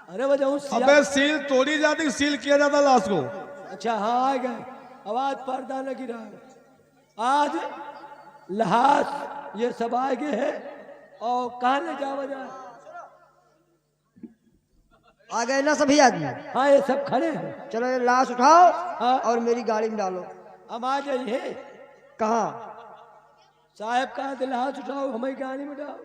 अरे बजाऊं अबे सील तोड़ी जाती, सील किया जाता लाश को। अच्छा हाँ आ गए, आवाज पर्दा न गिरा है। आज लहास ये सब आ गए हैं और कहाँ ले जा बजा। आ गए ना सभी आदमी? हाँ ये सब खड़े हैं। चलो ये लाश उठाओ हाँ। और मेरी गाड़ी में डालो। हम आ जाइए। कहाँ? साहब कहा थे लहास उठाओ हमारी गाड़ी में डालो।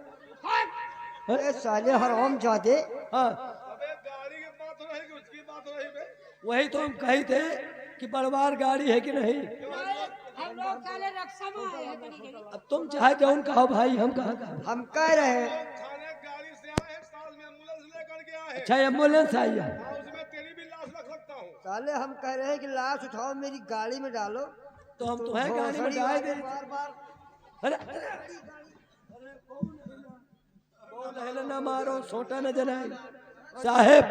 अरे साले हराम जाते। हाँ अबे गाड़ी की बात हो रही कि उसकी बात हो रही बे? वही तो हम कही थे कि बड़वार गाड़ी है कि नहीं। हम लोग काले रक्षा में आए हैं कहीं कहीं। अब तुम चाहे जौन कहो भाई, हम कहाँ कहा। हम कह रहे हैं थाने गाड़ी से आए, साल में एम्बुलेंस लेकर के आए। अच्छा एम्बुलेंस आई है। हाँ, उसमें तेरी भी लाश रख सकता हूँ। साले हम कह रहे हैं कि लाश उठाओ मेरी गाड़ी में डालो। तो हम तुम्हें गाड़ी में डाल दे। बार बार अरे अरे ना मारो, सोटा न जलाए। साहेब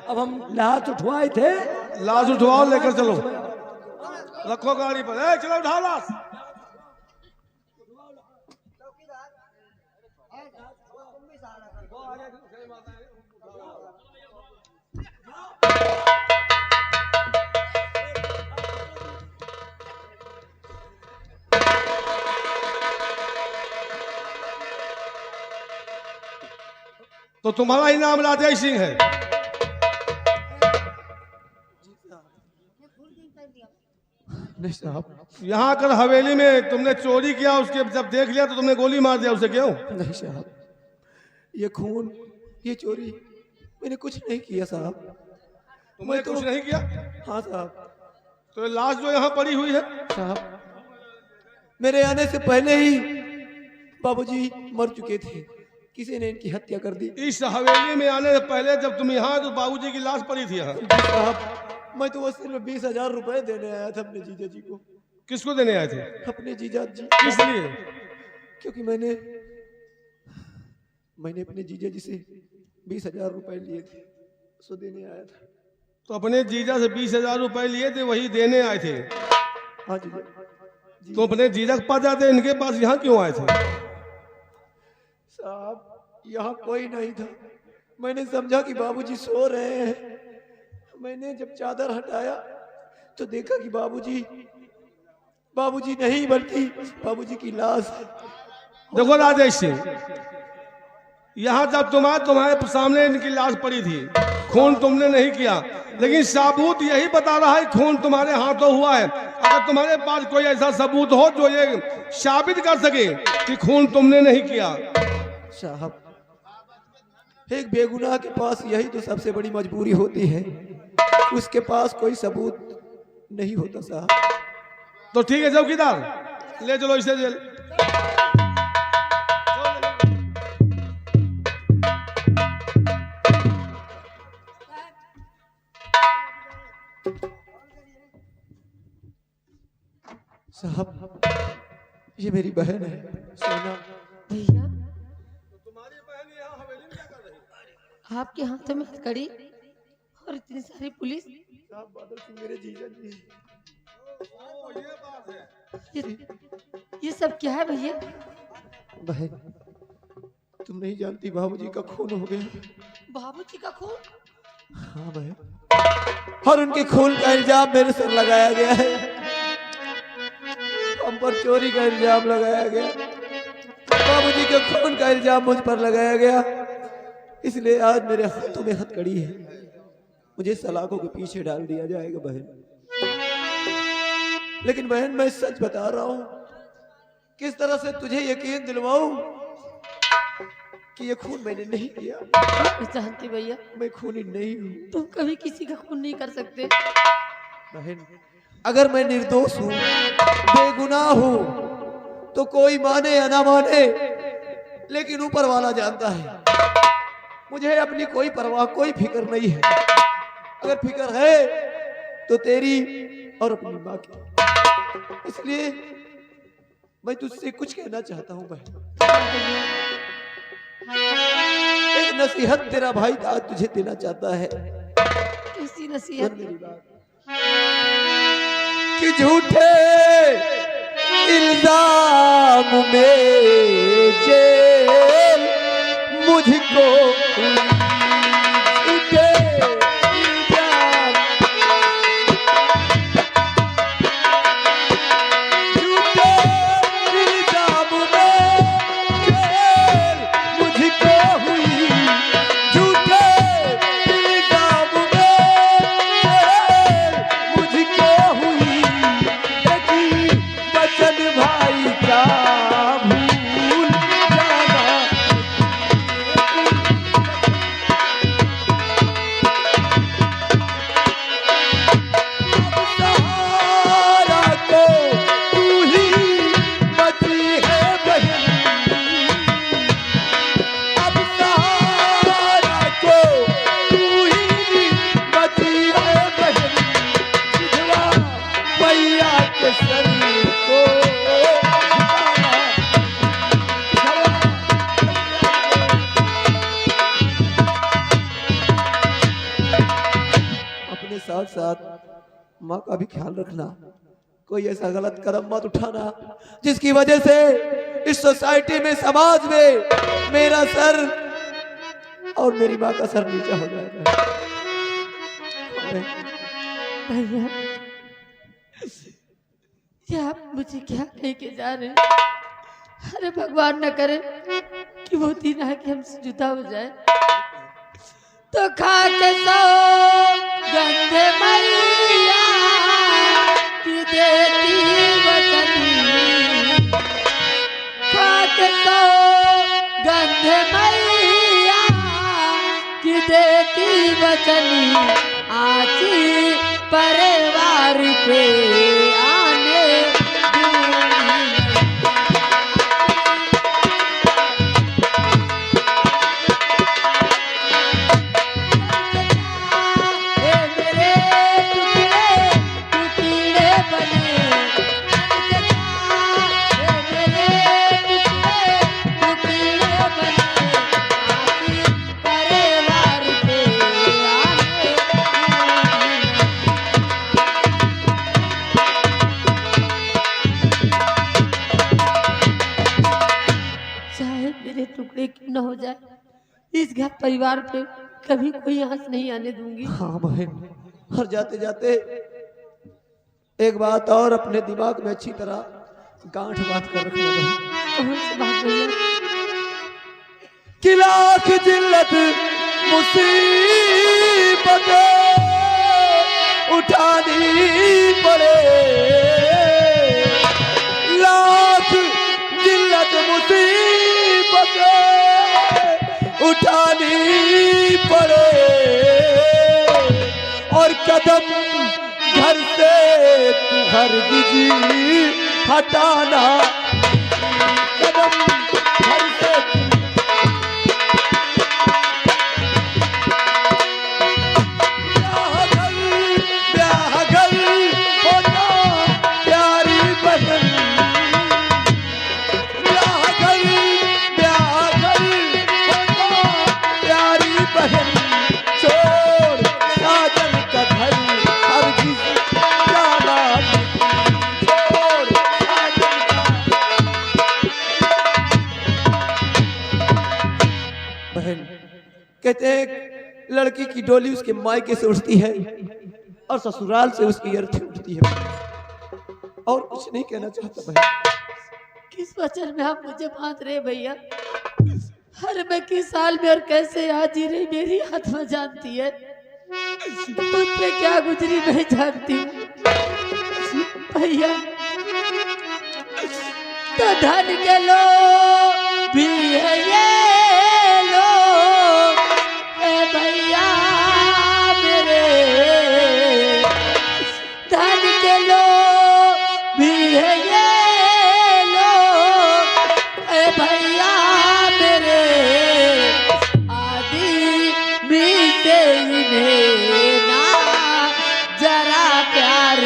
अब हम लाश उठवाए थे। लाश उठवाओ, लेकर चलो, रखो गाड़ी पर। ए, चलो उठाओ लाश। तो तुम्हारा ही नाम राजेश सिंह है? नहीं साहब, यहाँ कर हवेली में तुमने चोरी किया, उसके जब देख लिया तो तुमने गोली मार दिया उसे, क्यों? नहीं साहब, ये खून ये चोरी मैंने कुछ नहीं किया साहब। तुमने कुछ नहीं किया? हाँ साहब। तो ये लाश जो यहाँ पड़ी हुई है, साहब मेरे आने से पहले ही बाबूजी मर चुके थे, किसी ने इनकी हत्या कर दी। इस हवेली में आने से पहले जब तुम यहाँ, तो बाबूजी की लाश पड़ी थी यहाँ। साहब मैं तो वो सिर्फ 20,000 रुपए देने आया था अपने जीजा जी को। किसको देने आए थे? अपने जीजा जी। किस लिए? क्योंकि मैंने अपने जीजा जी से 20,000 रुपए लिए थे, सो देने आया था। तो अपने जीजा से 20,000 रुपए लिए थे, वही देने आए थे। हाँ जीजा जी। तो अपने जीजा के पास जाते, इनके पास यहाँ क्यों आए थे? साहब यहाँ कोई नहीं था, मैंने समझा कि बाबूजी सो रहे हैं। मैंने जब चादर हटाया तो देखा कि बाबूजी नहीं बल्कि बाबूजी की लाश। देखो राजेश सिंह, यहाँ जब तुम्हारे सामने इनकी लाश पड़ी थी, खून तुमने नहीं किया, लेकिन सबूत यही बता रहा है खून तुम्हारे हाथों हुआ है। अगर तुम्हारे पास कोई ऐसा सबूत हो जो ये साबित कर सके कि खून तुमने नहीं किया। साहब एक बेगुनाह के पास यही तो सबसे बड़ी मजबूरी होती है, उसके पास कोई सबूत नहीं होता साहब। तो ठीक है चौकीदार, ले चलो इसे जेल। साहब ये मेरी बहन है सोना। भैया तुम्हारी बहन यहाँ हवेली में क्या कर रही है? आपके हाथों में हथकड़ी और इतनी सारी पुलिस। साहब बादल सिंह मेरे जीजा जी हैं। ओ, ये बात है। ये सब क्या है भैया? बहन तुम नहीं जानती, बाबूजी का खून हो गया। बाबूजी का खून? हाँ बहन, और उनके खून का इल्जाम मेरे सर लगाया गया है। हम पर चोरी का इल्जाम लगाया गया, बाबूजी के खून का इल्जाम मुझ पर लगाया गया, इसलिए आज मेरे हाथों में हथकड़ी है। मुझे सलाखों के पीछे डाल दिया जाएगा बहन। लेकिन बहन मैं सच बता रहा हूं, किस तरह से तुझे यकीन दिलवाऊं कि ये खून मैंने नहीं किया। मैं जानती भैया, मैं खूनी नहीं हूं। तुम कभी किसी का खून नहीं कर सकते। बहन अगर मैं निर्दोष हूं, बेगुनाह हूं, तो कोई माने या ना माने, लेकिन ऊपर वाला जानता है। मुझे अपनी कोई परवाह कोई फिक्र नहीं है। अगर फिक्र है तो तेरी और अपनी माँ की। इसलिए मैं तुझसे कुछ कहना चाहता हूँ बहन। एक नसीहत तेरा भाई आज तुझे देना चाहता है। कैसी नसीहत? मेरी बात कि झूठे इल्जाम में जेल मुझको साथ साथ माँ का भी ख्याल रखना। कोई ऐसा गलत कदम मत उठाना जिसकी वजह से इस सोसाइटी में, समाज में मेरा सर और मेरी माँ का सर नीचा हो जाएगा। भैया, ये आप मुझे क्या कह के जा रहे हैं? अरे भगवान न करे कि वो दिन आके हमसे जुदा हो जाए तो खा के सो गंधे मैया की देती वचनी, खा के सो गंधे मैया की देती वचनी, आची परिवार पे आने टुकड़े क्यों न हो जाए, इस घर परिवार पे कभी कोई आंच नहीं आने दूंगी। हाँ बहन, और जाते जाते एक बात और अपने दिमाग में अच्छी तरह गांठ बात कर रखना बहन। कौन सी बात भैया? कि लाख जिल्लत मुसीबत उठानी पड़े, लाख जिल्लत मुसीबत उठानी पड़े, और कदम घर से तू हरगिज़ हटाना, कदम घर से कहते हैं लड़की की डोली उसके मायके से उठती है और ससुराल से उसकी अर्थी उठती है। और कुछ नहीं कहना चाहता भाई। किस वचन में आप मुझे बांध रहे भैया? हर मैं किस साल में और कैसे आज जी रही मेरी आत्मा जानती है, मुझ पे क्या गुजरी मैं जानती हूँ भैया। तो धन के लो भी है ये लोग भैया मेरे, धन के लो भी है ये लोग भैया मेरे, आदि भी से इन्हें ना जरा प्यार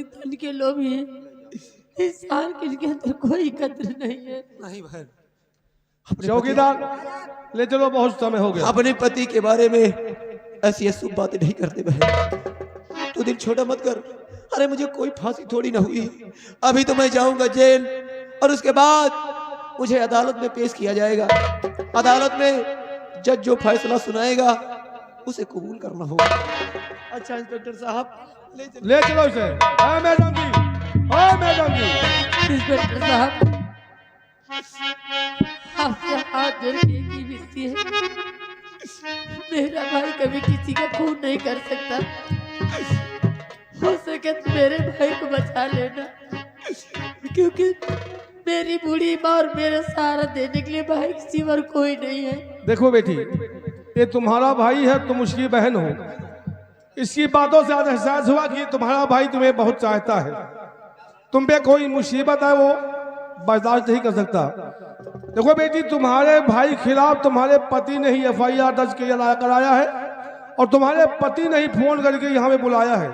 धन के लोग ही हैं। इस साल के इनके अंदर कोई कद्र नहीं है। नहीं बहन, चौकीदार ले चलो, बहुत समय हो गया। अपने पति के बारे में ऐसी अशुभ बातें नहीं करते बहन। तू दिल छोटा मत कर। अरे मुझे कोई फांसी थोड़ी ना हुई, अभी तो मैं जाऊंगा जेल और उसके बाद मुझे अदालत में पेश किया जाएगा। अदालत में जज जो फैसला सुनाएगा उसे कबूल करना होगा। अच्छा इंस्पेक्टर साहब ले चलो इसे। हाँ मैडम जी, हाँ मैडम जी। इंस्पेक्टर साहब आपसे हाथ जोड़ के एक ही विनती है, मेरा भाई कभी किसी का खून नहीं कर सकता। हो सके तो मेरे भाई को बचा लेना, क्योंकि मेरी बूढ़ी माँ और मेरा सहारा देने के लिए भाई किसी और कोई नहीं है। देखो बेटी, ये तुम्हारा भाई है, तुम उसकी बहन हो। इसकी बातों से आज एहसास हुआ कि तुम्हारा भाई तुम्हें बहुत चाहता है। तुम पे कोई मुसीबत है वो बर्दाश्त नहीं कर सकता। देखो बेटी, तुम्हारे भाई खिलाफ तुम्हारे पति ने ही FIR दर्ज कराया है और तुम्हारे पति ने ही फोन करके यहाँ पे बुलाया है।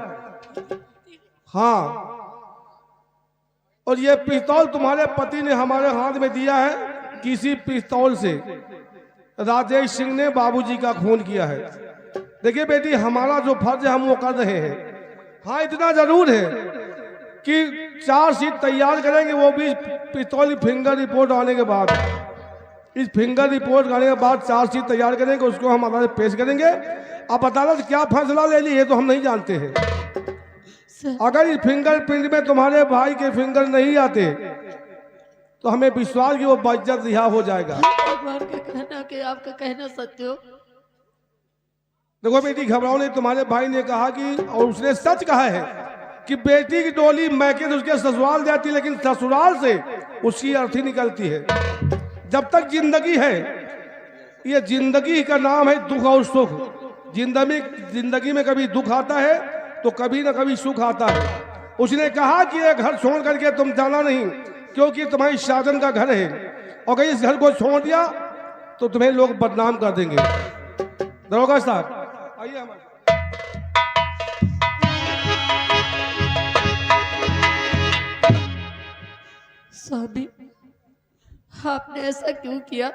हाँ, और ये पिस्तौल तुम्हारे पति ने हमारे हाथ में दिया है। किसी पिस्तौल से राजेश सिंह ने बाबूजी का खून किया है। देखिए बेटी, हमारा जो फर्ज है हम वो कर रहे हैं। हाँ, इतना जरूर है कि चार्जशीट तैयार करेंगे, वो भी पिस्तौल की फिंगर रिपोर्ट आने के बाद। इस फिंगर रिपोर्ट आने के बाद चार्जशीट तैयार करेंगे, उसको हम अदालत पेश करेंगे। अब अदालत क्या फैसला ले ली है तो हम नहीं जानते हैं। अगर इस फिंगरप्रिंट में तुम्हारे भाई के फिंगर नहीं आते तो हमें विश्वास कि वो बाइज्जत रिहा हो जाएगा। भगवान का कहना कि आपका कहना सत्य हो। देखो बेटी, घबराओ नहीं। तुम्हारे भाई ने कहा कि, और उसने सच कहा है कि बेटी की डोली मैके से उसके ससुराल जाती, लेकिन ससुराल से उसकी अर्थी निकलती है। जब तक जिंदगी है, ये जिंदगी का नाम है दुख और सुख। जिंदगी में कभी दुख आता है तो कभी ना कभी सुख आता है। उसने कहा कि ये घर छोड़ करके तुम जाना नहीं, क्योंकि तुम्हारी शादन का घर है, और कहीं इस घर को छोड़ दिया तो तुम्हें लोग बदनाम कर देंगे। दरोगा साहब आइए हमारे। स्वामी, आपने ऐसा क्यों किया?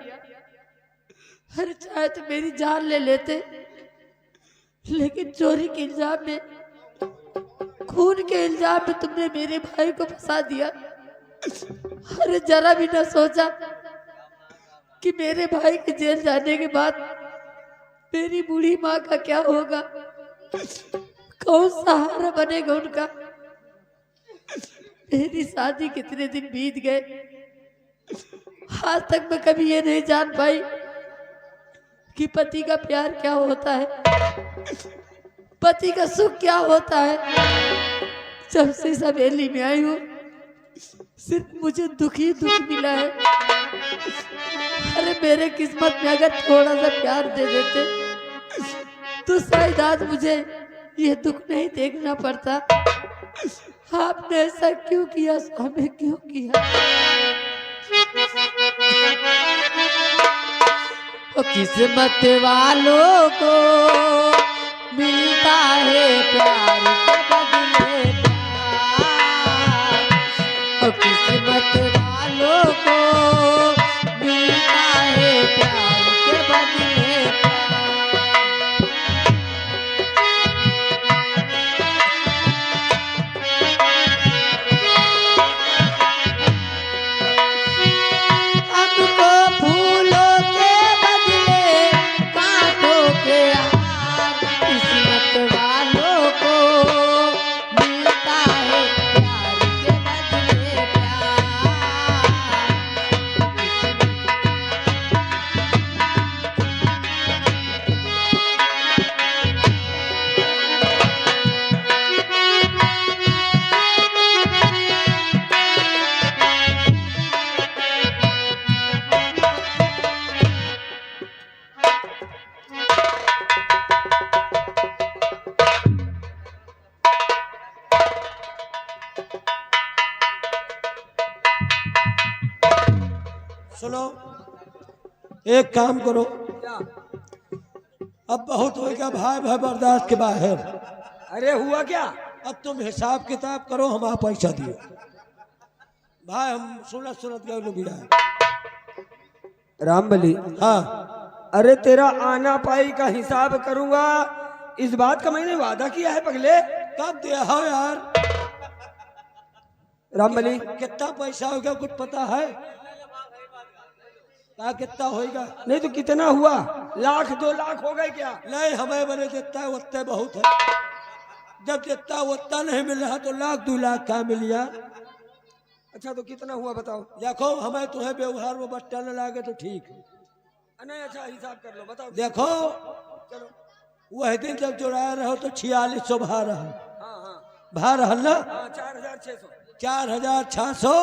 हर चाहे तो मेरी जान ले लेते, लेकिन चोरी के इल्जाम में, खून के इल्जाम में तुमने मेरे भाई को फंसा दिया। अरे जरा भी ना सोचा कि मेरे भाई के जेल जाने के बाद मेरी बूढ़ी माँ का क्या होगा, कौन सहारा बनेगा उनका। मेरी शादी कितने दिन बीत गए, आज तक मैं कभी ये नहीं जान पाई कि पति का प्यार क्या होता है, पति का सुख क्या होता है। जब से इस हवेली में आई हूँ सिर्फ मुझे दुख ही दुख मिला है। अरे मेरे किस्मत में अगर थोड़ा सा प्यार दे देते तो शायद आज मुझे ये दुख नहीं देखना पड़ता। आपने ऐसा क्यों किया स्वामी, क्यों किया? किस्मत वालों को मिलता है प्यार के बदले प्यार, किस्मत वालों को मिलता है प्यार के बदले प्यार। हमको फूलों के बदले कांटों के हार, किस्मत वालों को मिलता है प्यार के बदले प्यार। सुनो, एक काम करो, अब बहुत हो गया भाई भाई बर्दाश्त के बाहर। अरे हुआ क्या? अब तुम हिसाब किताब करो, हम आप पैसा दियो भाई। हम सुनत गए बिड़ा। रामबली, हाँ, अरे तेरा आना पाई का हिसाब करूंगा, इस बात का मैंने वादा किया है पगले। कब दिया हो यार? रामबली, कितना पैसा हो गया कुछ पता है? क्या कितना होएगा? नहीं तो कितना हुआ? 1,00,000 2 लाख हो गए क्या? नहीं, हमें बने जितना है उतना बहुत है। जब जितना उतना नहीं मिल रहा तो 1,00,000 2 लाख क्या मिल यार? अच्छा तो कितना हुआ बताओ। देखो, हमें तुम्हें व्यवहार में बट्टा न लागे तो ठीक है। नहीं अच्छा हिसाब कर लो, बताओ। देखो, चलो। वह दिन जब जोड़ाया रहो तो 4600 भा रहा, हाँ भा रहा ना? 4,600। 4,600।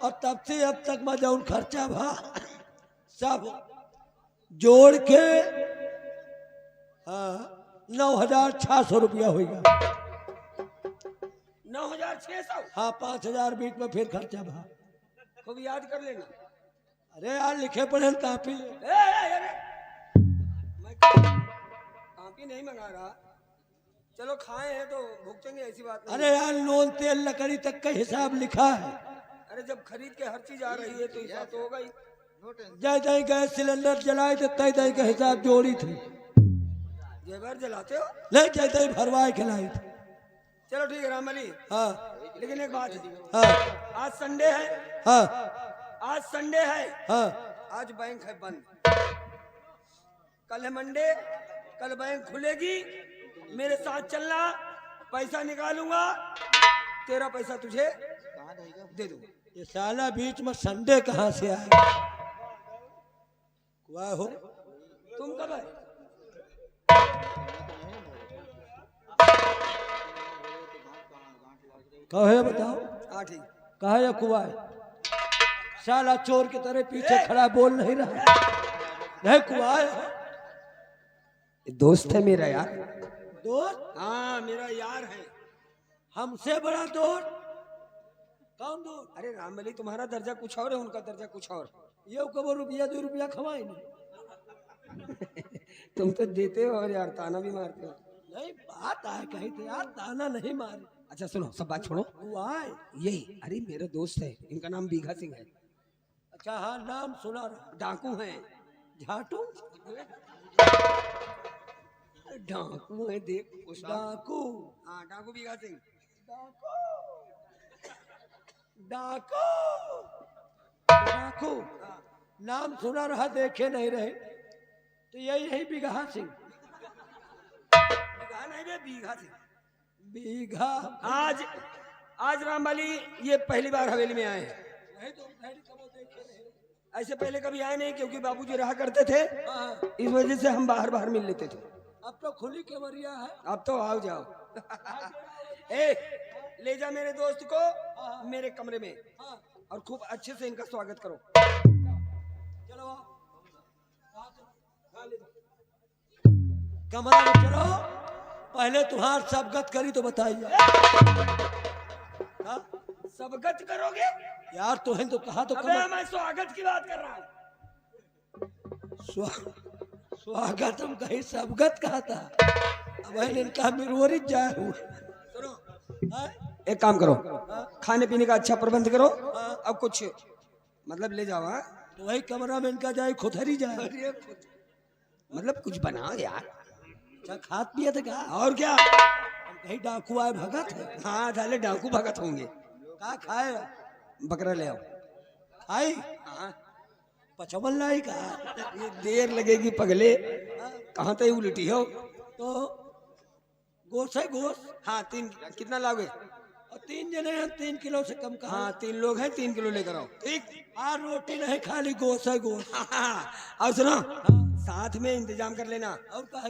और तब से अब तक मैं जौन खर्चा भा सब जोड़ के हाँ 9,600 रुपया होगा। 9,600। हाँ 5,000 बीच में फिर खर्चा भा। खूब याद कर लेना। अरे यार लिखे पढ़े काफी। अरे मैं काफी नहीं मंगा रहा। चलो खाए हैं तो भुगतेंगे, ऐसी बात नहीं। अरे यार नून तेल लकड़ी तक का हिसाब लिखा है। अरे जब खरीद के हर चीज आ रही है तो हिसाब तो होगा ही। जय जय गैस सिलेंडर जलाए तो तय तय का हिसाब जोड़ी थी। जेवर जलाते हो? नहीं जय तय भरवाए खिलाई थी। चलो ठीक है राम अली। हाँ लेकिन एक बात है, हाँ आज संडे है। हाँ आज संडे है। हाँ आज बैंक है बंद। कल है मंडे, कल बैंक खुलेगी। मेरे साथ चलना, पैसा निकालूंगा, तेरा पैसा तुझे दे दूंगा। ये साला बीच में संडे कहाँ से आया? वाह हो तुम कब है? कहो है बताओ हाँ ठीक। कहा है कुआ है? साला चोर की तरह पीछे खड़ा बोल नहीं रहा। नहीं कुआ है। दोस्त है मेरा यार। दोस्त? हाँ मेरा यार है। हमसे बड़ा दोस्त? कौन दोस्त? अरे राम अली तुम्हारा दर्जा कुछ और है, उनका दर्जा कुछ और। ये कब रुपया 2 रुपया खवाए नहीं। तुम तो देते हो और यार ताना भी मारते हो। नहीं बात आए कही थी यार, ताना नहीं मारे। अच्छा सुनो, सब बात छोड़ो। हुआ है यही, अरे मेरा दोस्त है, इनका नाम बीघा सिंह है। अच्छा हाँ नाम सुना रहा। डाकू हैं। झाटू डाकू है, देख डाकू। हाँ डाकू बीघा सिंह। डाकू डाकू नाम सुना रहा, देखे नहीं रहे। तो यही है बीघा सिंह। बीघा नहीं बे, बीघा सिंह। बीघा। आज राम अली ये पहली बार हवेली में आए हैं। ऐसे पहले कभी आए नहीं, क्योंकि बाबूजी रहा करते थे। हाँ। इस वजह से हम बाहर बाहर मिल लेते थे। अब तो खुली केवरिया है। अब तो आओ जाओ। ए ले जा मेरे दोस्त को मेरे कमरे में, और खूब अच्छे से इनका स्वागत करो। चलो आओ। कमरा में चलो, पहले तुम्हार सबगत करी तो बताइए। हाँ? सबगत करोगे? यार तो है तो कहा तो अबे मैं स्वागत की बात कर रहा हूँ। स्वागत हम कहीं सबगत कहा था। अब इनका मिरवरित जाए हुए। सुनो, हाँ? एक काम करो, खाने पीने का अच्छा प्रबंध करो। अब कुछ मतलब ले जाओ। हाँ तो वही कमरा में इनका जाए खुथरी जाए। मतलब कुछ बनाओ यार। अच्छा खात पिए थे क्या? और क्या? हम कहीं डाकू आए भगत है। हाँ थाले डाकू भगत होंगे। का खाए? बकरा ले आओ। आई हाँ पचमन लाई का। ये देर लगेगी पगले, कहाँ तक उल्टी हो। तो गोश है गोश। हाँ 3 कितना लाओगे? और 3 जने हैं, 3 किलो से कम कहा। हाँ 3 लोग हैं, 3 किलो लेकर आओ। ठीक। हाँ रोटी नहीं खाली गोश है गोश। और सुनो, साथ में इंतजाम कर लेना। और कहा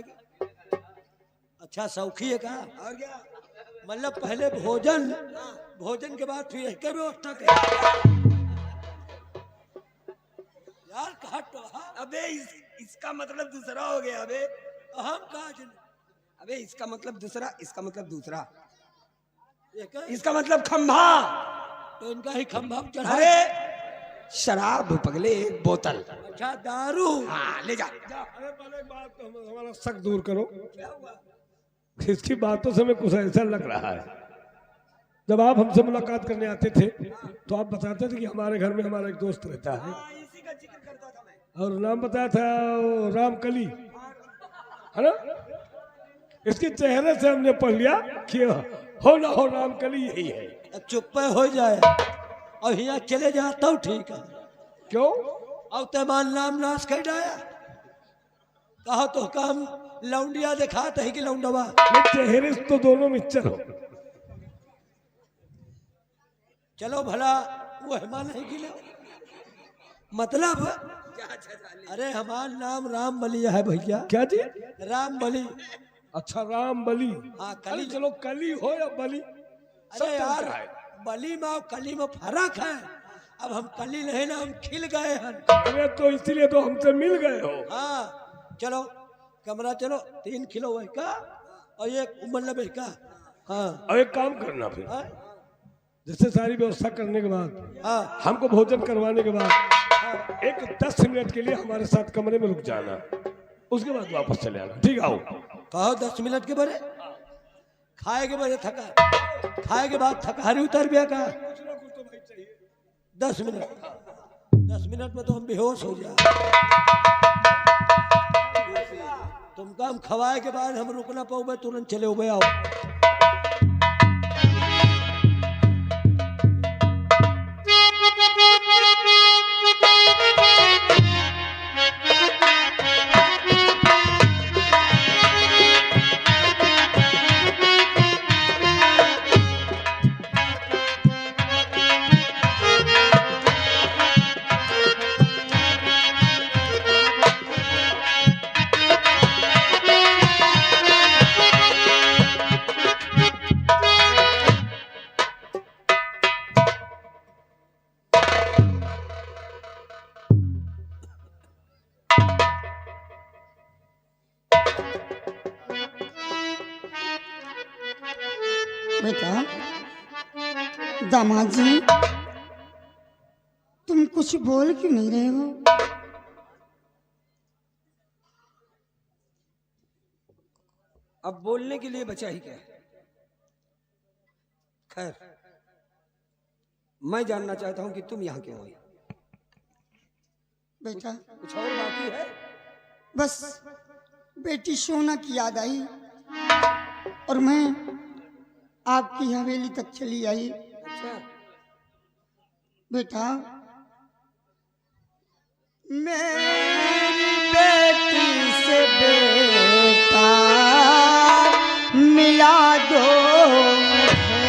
अच्छा सौखी है का? और क्या? मतलब पहले भोजन के बाद फिर एक व्यवस्था कर। यार कहा तो अबे इसका मतलब दूसरा हो गया। अबे हम कहा अबे इसका मतलब दूसरा, इसका मतलब दूसरा, एक इसका मतलब खंभा। तो इनका ही खंभा चढ़ा। अरे शराब पगले, एक बोतल। अच्छा दारू। हाँ ले जा। अरे पहले बात तो हमारा शक दूर करो। क्या हुआ? इसकी बातों से हमें कुछ ऐसा लग रहा है, जब आप हमसे मुलाकात करने आते थे तो आप बताते थे कि हमारे घर में हमारा एक दोस्त रहता है, इसी का जिक्र करता था मैं। और नाम बताया था वो रामकली, है ना? इसके चेहरे से हमने पढ़ लिया कि हो ना हो रामकली यही है। चुप हो जाए और यहाँ चले जाता हूँ। ठीक है क्यों? अब तेमान नाम नाश कर डाया। कहा तो काम लौंडिया दिखाते है कि लौंडवा। चेहरे से तो दोनों मिक्सचर हो। चलो भला वो हेमा नहीं गिले मतलब। अरे हमारा नाम राम बली है भैया। क्या जी? राम बली। अच्छा राम बली। हाँ अरे कली। चलो कली हो या बली, अरे यार बली में और कली में फर्क है। अब हम कली नहीं ना, हम खिल गए हैं। अरे तो इसीलिए तो हमसे मिल गए हो। हाँ चलो कमरा चलो 3 किलो है का और ये मतलब है का। हाँ अब एक काम करना फिर, हाँ जैसे सारी व्यवस्था करने के बाद हाँ हमको भोजन करवाने के बाद एक 10 मिनट के लिए हमारे साथ कमरे में रुक जाना, उसके बाद वापस चले आना। ठीक आओ। कहो 10 मिनट के बड़े खाए के बड़े थका, खाए के बाद थकारी उतर गया का। 10 मिनट में तो हम बेहोश हो जाए। तुमको हम खवाए के बाद हम रुक ना पाओ, तुरंत चले हो आओ। बेटा, दामाद जी, तुम कुछ बोल क्यों नहीं रहे हो? अब बोलने के लिए बचा ही क्या है? खैर, मैं जानना चाहता हूं कि तुम यहाँ क्यों आई। बेटा, कुछ और बाकी है? बस बेटी सोना की याद आई और मैं आपकी हवेली तक चली आई। अच्छा, बेटा, मेरी बेटी से बेटा मिला दो मुझे,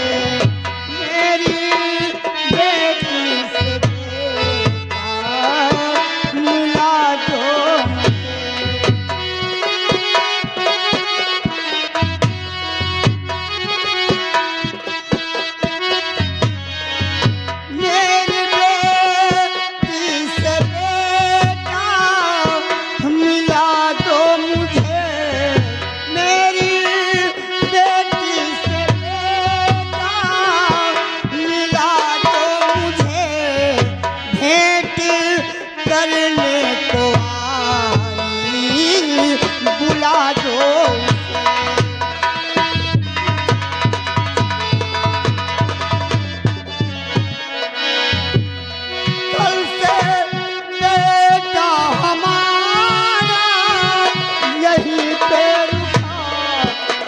मेरी बेटी से बेटा मिला दो मेरी बेटी से बेटा मिला दो मुझे, मेरी बेटी से बेटा मिला दो मुझे, भेंट करने को आई बुला दो। कल से बेटा हमारा यहीं पे रुका,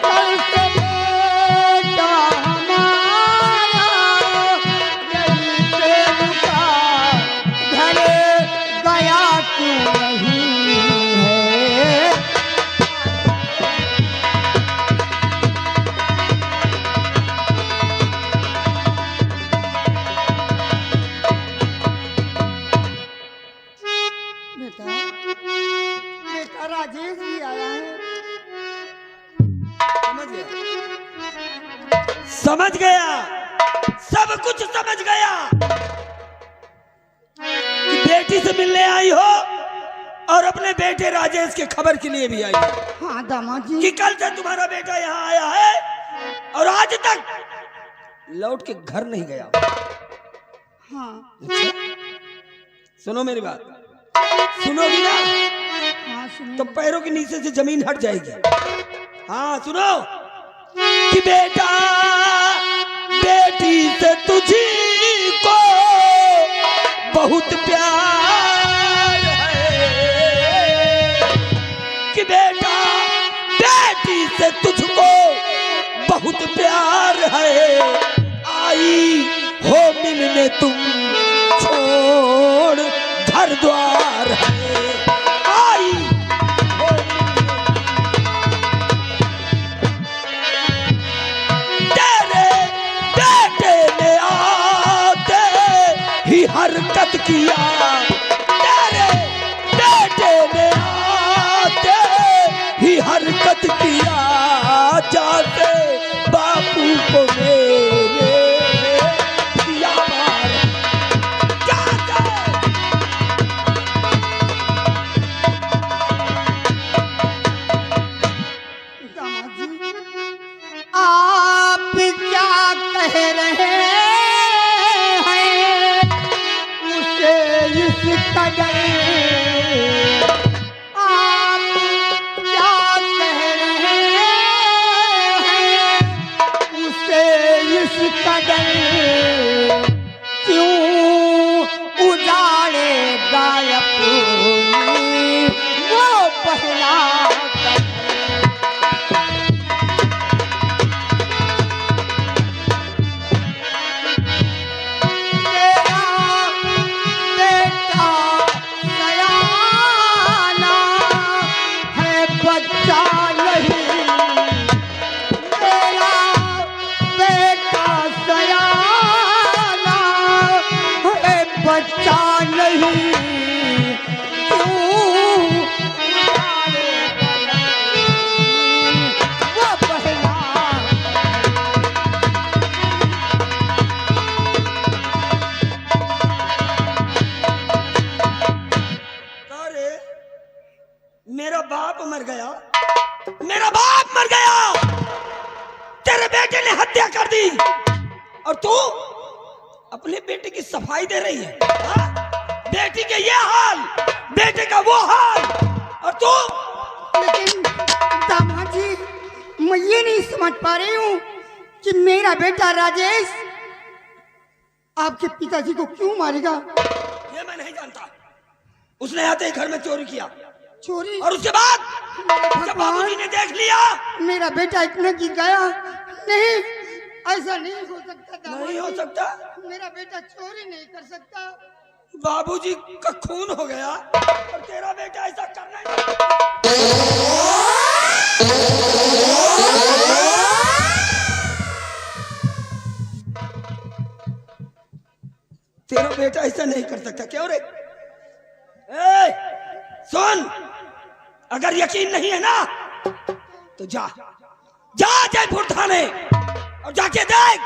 कल से बेटा हमारा यहीं पे रुका, घर गया क्यों नहीं है। बेटा, बेटा राजेश भी आया है। समझ गया, समझ गया, सब कुछ समझ गया कि बेटी से मिलने आई हो और अपने बेटे राजेश के खबर के लिए भी आई हो हाँ दामाद जी। कि कल से तुम्हारा बेटा यहाँ आया है और आज तक लौट के घर नहीं गया। हाँ सुनो मेरी बात, सुनोगी ना हाँ सुनो। तो पैरों के नीचे से जमीन हट जाएगी। हाँ सुनो कि बेटा बेटी से तुझी को बहुत प्यार है, कि बेटा बेटी से तुझको बहुत प्यार है, आई हो मिलने तुम छोड़ घर द्वार है, आई हो तेरे बेटे ने आते ही हरकत किया, तेरे बेटे ने आते ही हरकत किया, जाते बापू को मेरे दिया मार। इस कदर आप क्या कह रहे हैं, उसे इस कदर क्यों उजाड़ेगा अपनी वो पहला कदर। बच्चा नहीं क्यों वो पहला। अरे मेरा बाप मर गया, मेरा बाप मर गया, तेरे बेटे ने हत्या कर दी और तू अपने बेटे की सफाई दे रही है हा? बेटी के ये हाल, बेटे का वो हाल, और तू। लेकिन दामाद जी, मैं ये नहीं समझ पा रही हूँ कि मेरा बेटा राजेश आपके पिताजी को क्यों मारेगा। ये मैं नहीं जानता। उसने आते ही घर में चोरी किया, चोरी? और उसके बाद जब बाबूजी ने देख लिया, मेरा बेटा इतना गिर गया। नहीं, ऐसा नहीं हो सकता दामाद नहीं हो जी। सकता। मेरा बेटा चोरी नहीं कर सकता। बाबूजी का खून हो गया और तेरा बेटा ऐसा करना ही। तेरा बेटा ऐसा नहीं कर सकता। क्यों रे? ए, सुन, अगर यकीन नहीं है ना तो जा जा जयपुर थाने और जाके देख,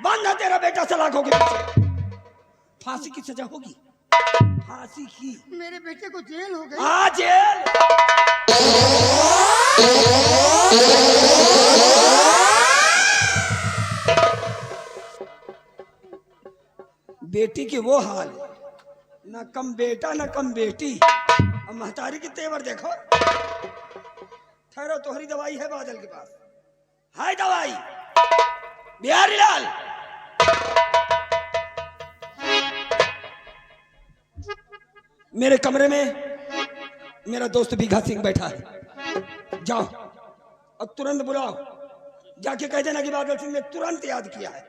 बंद है तेरा बेटा सलाखों के पीछे। फांसी की सजा होगी, फांसी की। मेरे बेटे को जेल हो गई। हाँ, जेल। बेटी के वो हाल, ना कम बेटा ना कम बेटी। अब महतारी की तेवर देखो। ठहरो, तोहरी दवाई है बादल के पास, है दवाई। बिहारी लाल, मेरे कमरे में मेरा दोस्त भीखा सिंह बैठा है। जाओ और तुरंत बुलाओ, जाके कह देना कि बादल सिंह ने तुरंत याद किया है।